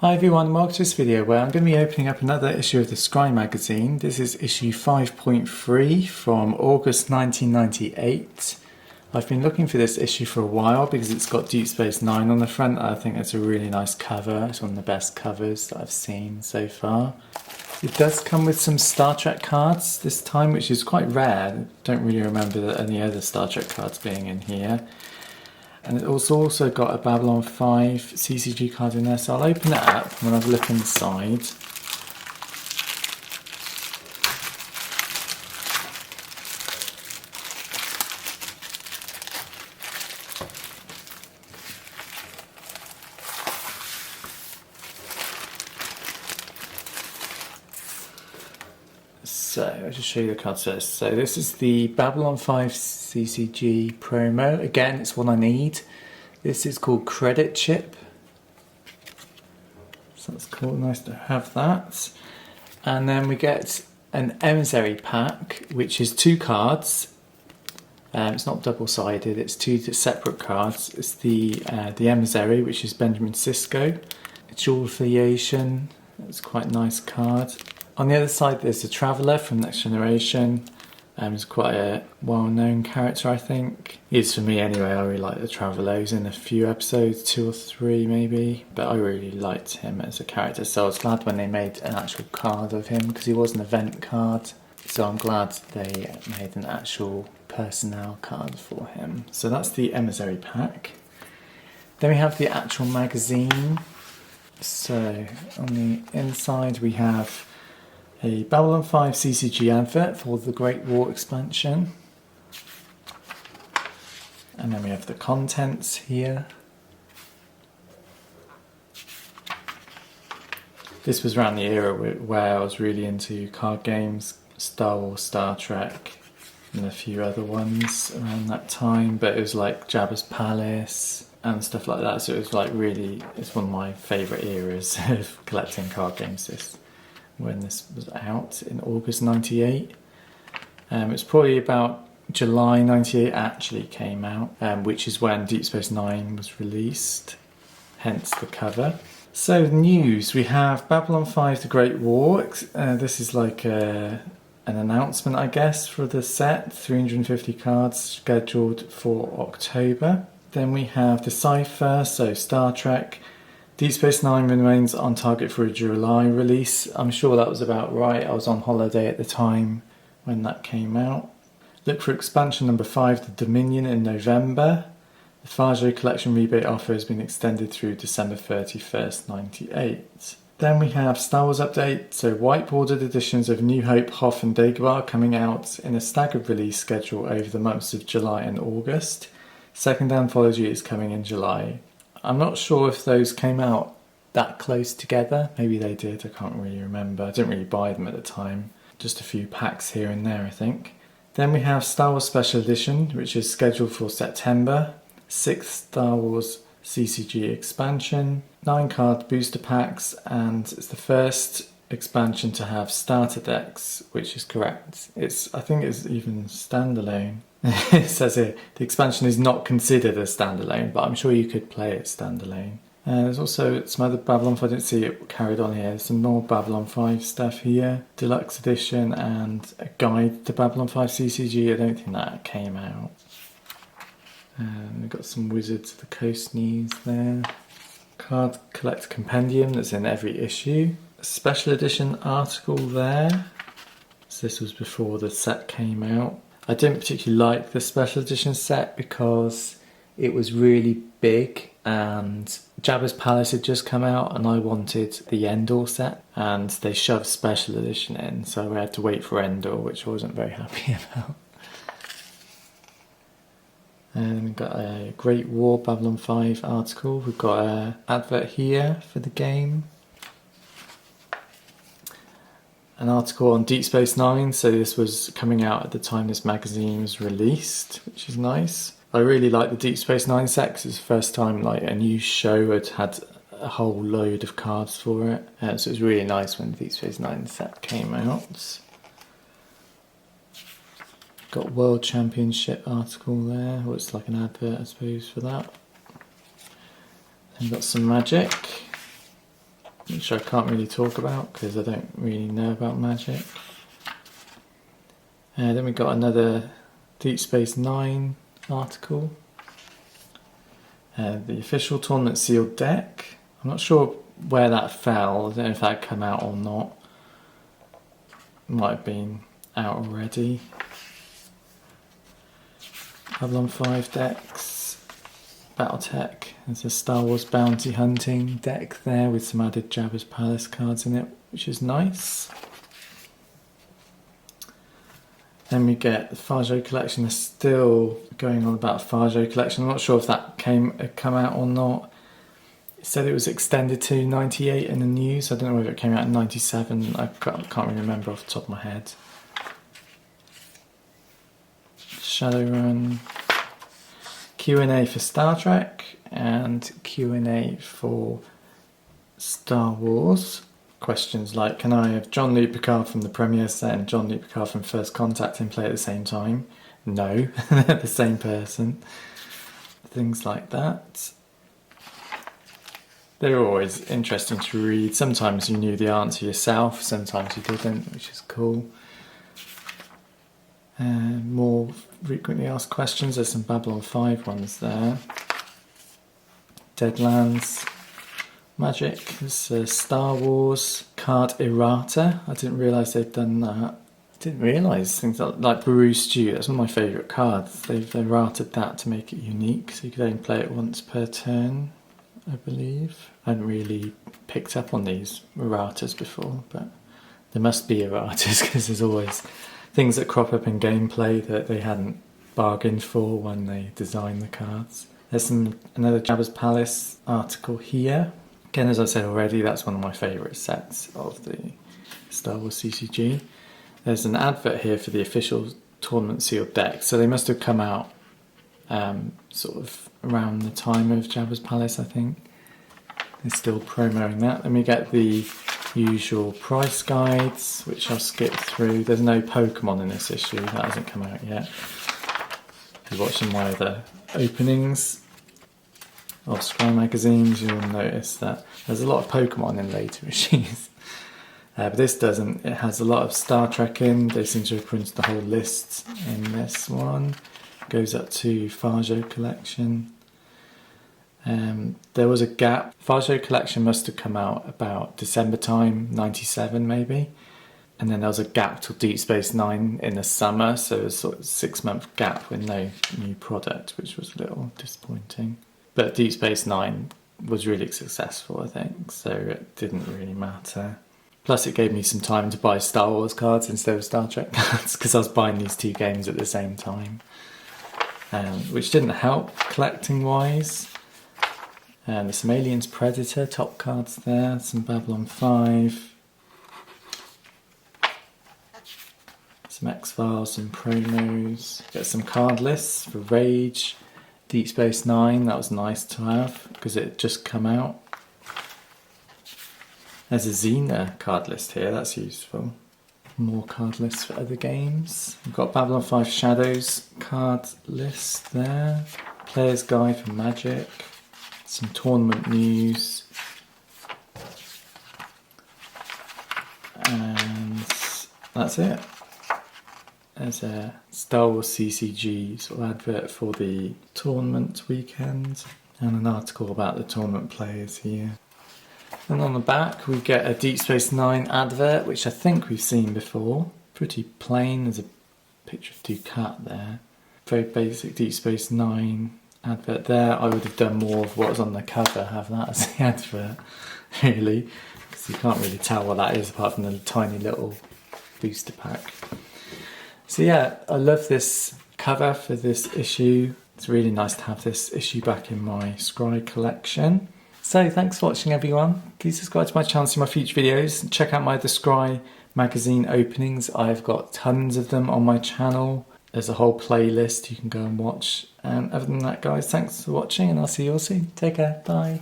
Hi everyone, and welcome to this video where I'm going to be opening up another issue of the Scrye magazine. This is issue 5.3 from August 1998. I've been looking for this issue for a while because it's got Deep Space Nine on the front. I think it's a really nice cover. It's one of the best covers that I've seen so far. It does come with some Star Trek cards this time, which is quite rare. I don't really remember any other Star Trek cards being in here. And it's also got a Babylon 5 CCG card in there, so I'll open it up and we'll have a look inside. So I'll just show you the cards first. So this is the Babylon 5 CCG promo. Again, it's one I need. This is called Credit Chip. So that's cool, nice to have that. And then we get an Emissary pack, which is 2 cards. It's not double-sided, it's 2 separate cards. It's the Emissary, which is Benjamin Sisko. Dual affiliation, it's quite a nice card. On the other side there's the Traveller from Next Generation. He's quite a well-known character, I think. He is for me anyway. I really like the Traveller. He's in a few episodes, 2 or 3 maybe, but I really liked him as a character, so I was glad when they made an actual card of him because he was an event card, so I'm glad they made an actual personnel card for him. So that's the Emissary pack. Then we have the actual magazine. So on the inside we have a Babylon 5 CCG advert for the Great War expansion. And then we have the contents here. This was around the era where I was really into card games, Star Wars, Star Trek, and a few other ones around that time, but it was like Jabba's Palace and stuff like that, so it was like really, it's one of my favourite eras of collecting card games, when this was out in August 98. It's probably about July 98 actually came out, which is when Deep Space Nine was released, hence the cover. So news, we have Babylon 5 The Great War. This is like an announcement, I guess, for the set. 350 cards scheduled for October. Then we have Decipher, so Star Trek. Deep Space Nine remains on target for a July release. I'm sure that was about right. I was on holiday at the time when that came out. Look for expansion number 5, The Dominion, in November. The Farjo collection rebate offer has been extended through December 31st, 98. Then we have Star Wars update. So whiteboarded editions of New Hope, Hoth and Dagobah coming out in a staggered release schedule over the months of July and August. Second Anthology is coming in July. I'm not sure if those came out that close together. Maybe they did, I can't really remember. I didn't really buy them at the time. Just a few packs here and there, I think. Then we have Star Wars Special Edition, which is scheduled for September. 6th Star Wars CCG expansion. 9 card booster packs, and it's the first expansion to have starter decks, which is correct. I think it's even standalone. It says here, the expansion is not considered a standalone, but I'm sure you could play it standalone. There's also some other Babylon 5, I didn't see it carried on here. There's some more Babylon 5 stuff here. Deluxe edition and a guide to Babylon 5 CCG. I don't think that came out. We've got some Wizards of the Coast news there. Card Collector Compendium that's in every issue. A special edition article there. So this was before the set came out. I didn't particularly like the special edition set because it was really big and Jabba's Palace had just come out and I wanted the Endor set and they shoved special edition in, so I had to wait for Endor, which I wasn't very happy about. And we've got a Great War Babylon 5 article. We've got an advert here for the game. An article on Deep Space Nine, so this was coming out at the time this magazine was released, which is nice. I really like the Deep Space Nine set because it's the first time like a new show had a whole load of cards for it. So it was really nice when the Deep Space Nine set came out. Got World Championship article there, or it's like an advert I suppose for that. And got some magic. which I can't really talk about because I don't really know about Magic. Then we got another Deep Space Nine article. The official tournament sealed deck. I'm not sure where that fell. I don't know if that had come out or not. It might have been out already. Babylon 5 decks. Battletech. There's a Star Wars bounty hunting deck there with some added Jabba's Palace cards in it, which is nice. Then we get the Fajo collection. They're still going on about Fajo collection. I'm not sure if that had come out or not. It said it was extended to 98 in the news. I don't know whether it came out in 97. I can't really remember off the top of my head. Shadowrun. Q&A for Star Trek and Q&A for Star Wars. Questions like, can I have Jean-Luc Picard from the premiere set and Jean-Luc Picard from First Contact in play at the same time? No, they're the same person. Things like that. They're always interesting to read. Sometimes you knew the answer yourself, sometimes you didn't, which is cool. More frequently asked questions. There's some Babylon 5 ones there. Deadlands. Magic. There's Star Wars card errata. I didn't realise they'd done that. I didn't realise things like Baru Stew. That's one of my favourite cards. They've errated that to make it unique, so you could only play it once per turn, I believe. I hadn't really picked up on these erratas before, but there must be erratas because there's always things that crop up in gameplay that they hadn't bargained for when they designed the cards. There's another Jabba's Palace article here. Again, as I said already, that's one of my favourite sets of the Star Wars CCG. There's an advert here for the official tournament sealed deck, so they must have come out sort of around the time of Jabba's Palace, I think. They're still promoting that. Then we get the usual price guides, which I'll skip through. There's no Pokemon in this issue, that hasn't come out yet. If you're watching my other openings of Scrye magazines, you'll notice that there's a lot of Pokemon in later issues. But this doesn't. It has a lot of Star Trek in. They seem to have printed the whole list in this one. Goes up to Fajo collection. There was a gap. Fajo collection must have come out about December time, 97 maybe. And then there was a gap till Deep Space Nine in the summer, so it was sort of a 6-month gap with no new product, which was a little disappointing. But Deep Space Nine was really successful, I think, so it didn't really matter. Plus it gave me some time to buy Star Wars cards instead of Star Trek cards, because I was buying these two games at the same time, which didn't help collecting-wise. There's some Aliens Predator top cards there, some Babylon 5, some X-Files, some promos. Get some card lists for Rage, Deep Space Nine. That was nice to have because it had just come out. There's a Xena card list here, that's useful. More card lists for other games. We've got Babylon 5 Shadows card list there. Player's Guide for Magic. Some tournament news. And that's it. There's a Star Wars CCG sort of advert for the tournament weekend and an article about the tournament players here. And on the back we get a Deep Space Nine advert, which I think we've seen before. Pretty plain, there's a picture of Ducat there. Very basic Deep Space Nine advert there. I would have done more of what was on the cover, have that as the advert, really, because you can't really tell what that is apart from the tiny little booster pack. So yeah, I love this cover for this issue. It's really nice to have this issue back in my Scrye collection. So thanks for watching, everyone. Please subscribe to my channel to see my future videos. Check out my other Scrye magazine openings. I've got tons of them on my channel. There's a whole playlist you can go and watch. And other than that, guys, thanks for watching and I'll see you all soon. Take care. Bye.